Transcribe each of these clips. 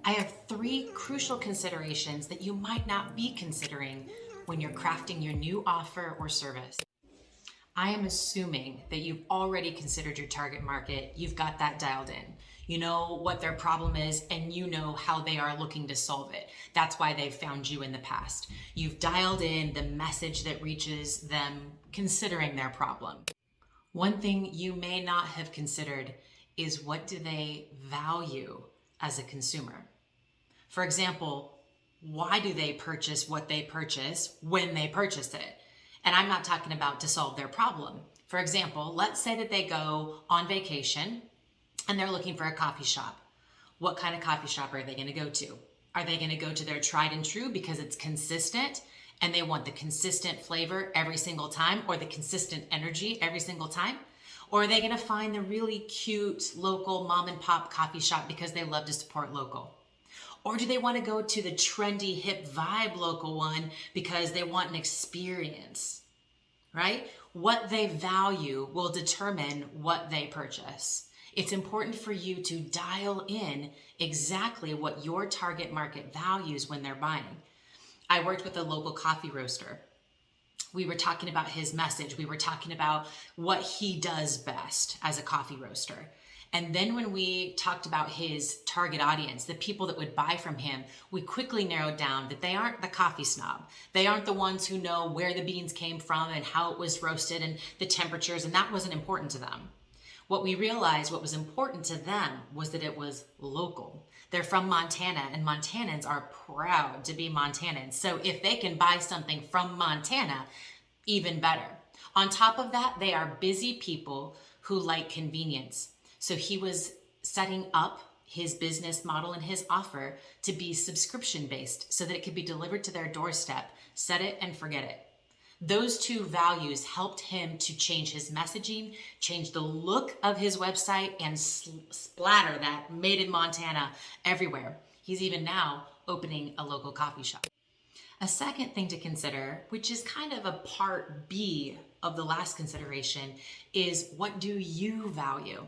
I have three crucial considerations that you might not be considering when you're crafting your new offer or service. I am assuming that you've already considered your target market. You've got that dialed in. You know what their problem is and you know how they are looking to solve it. That's why they've found you in the past. You've dialed in the message that reaches them considering their problem. One thing you may not have considered is, what do they value as a consumer? For example, why do they purchase what they purchase when they purchase it? And I'm not talking about to solve their problem. For example, let's say that they go on vacation and they're looking for a coffee shop. What kind of coffee shop are they going to go to? Are they going to go to their tried and true because it's consistent and they want the consistent flavor every single time, or the consistent energy every single time? Or are they going to find the really cute local mom and pop coffee shop because they love to support local? Or do they want to go to the trendy, hip vibe local one because they want an experience, right? What they value will determine what they purchase. It's important for you to dial in exactly what your target market values when they're buying. I worked with a local coffee roaster. We were talking about his message. We were talking about what he does best as a coffee roaster. And then when we talked about his target audience, the people that would buy from him, we quickly narrowed down that they aren't the coffee snob. They aren't the ones who know where the beans came from and how it was roasted and the temperatures, and that wasn't important to them. What we realized, what was important to them, was that it was local. They're from Montana, and Montanans are proud to be Montanans. So if they can buy something from Montana, even better. On top of that, they are busy people who like convenience. So he was setting up his business model and his offer to be subscription based so that it could be delivered to their doorstep. Set it and forget it. Those two values helped him to change his messaging, change the look of his website, and splatter that made in Montana everywhere. He's even now opening a local coffee shop. A second thing to consider, which is kind of a part B of the last consideration, is, what do you value?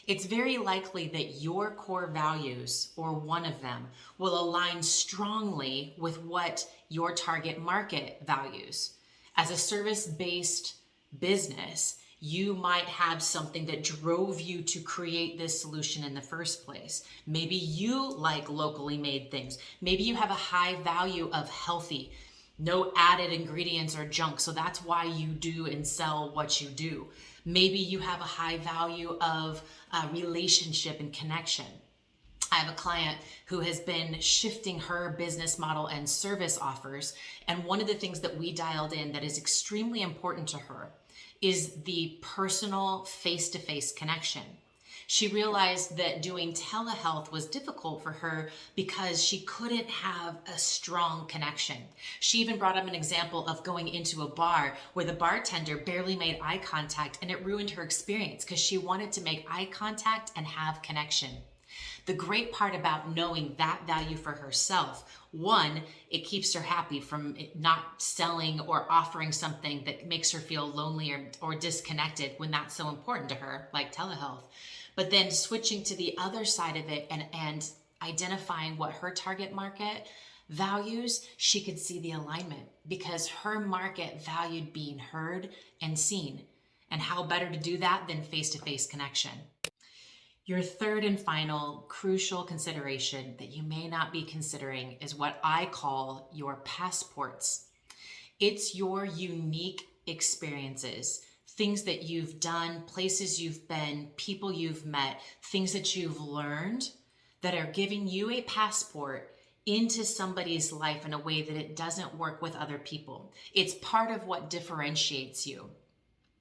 It's very likely that your core values, or one of them, will align strongly with what your target market values. As a service-based business, you might have something that drove you to create this solution in the first place. Maybe you like locally made things. Maybe you have a high value of healthy, no added ingredients or junk, so that's why you do and sell what you do. Maybe you have a high value of relationship and connection. I have a client who has been shifting her business model and service offers, and one of the things that we dialed in that is extremely important to her is the personal face-to-face connection. She realized that doing telehealth was difficult for her because she couldn't have a strong connection. She even brought up an example of going into a bar where the bartender barely made eye contact, and it ruined her experience because she wanted to make eye contact and have connection. The great part about knowing that value for herself, one, it keeps her happy from not selling or offering something that makes her feel lonely or disconnected when that's so important to her, like telehealth. But then switching to the other side of it and identifying what her target market values, she could see the alignment because her market valued being heard and seen. And how better to do that than face-to-face connection? Your third and final crucial consideration that you may not be considering is what I call your passports. It's your unique experiences, things that you've done, places you've been, people you've met, things that you've learned that are giving you a passport into somebody's life in a way that it doesn't work with other people. It's part of what differentiates you.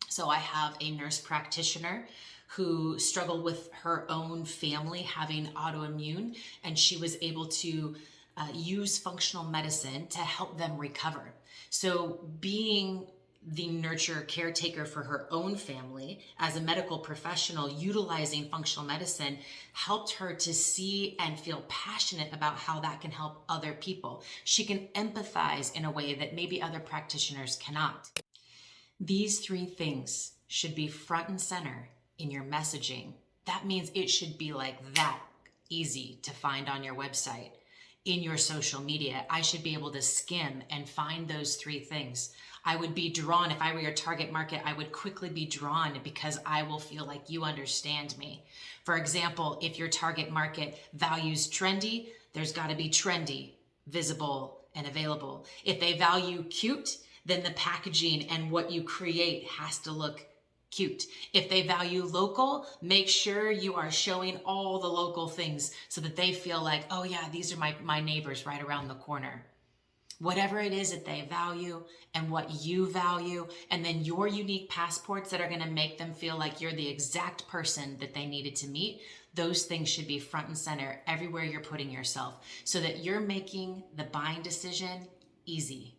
So I have a nurse practitioner who struggled with her own family having autoimmune, and she was able to use functional medicine to help them recover. So being the nurture caretaker for her own family as a medical professional utilizing functional medicine helped her to see and feel passionate about how that can help other people. She can empathize in a way that maybe other practitioners cannot. These three things should be front and center in your messaging. That means it should be like that. easy to find on your website, in your social media. I should be able to skim and find those three things. I would be drawn, if I were your target market, I would quickly be drawn because I will feel like you understand me. For example, if your target market values trendy, there's got to be trendy, visible, and available. If they value cute, then the packaging and what you create has to look cute. If they value local, make sure you are showing all the local things so that they feel like, oh yeah, these are my neighbors right around the corner. Whatever it is that they value and what you value, and then your unique passports that are going to make them feel like you're the exact person that they needed to meet, those things should be front and center everywhere you're putting yourself so that you're making the buying decision easy.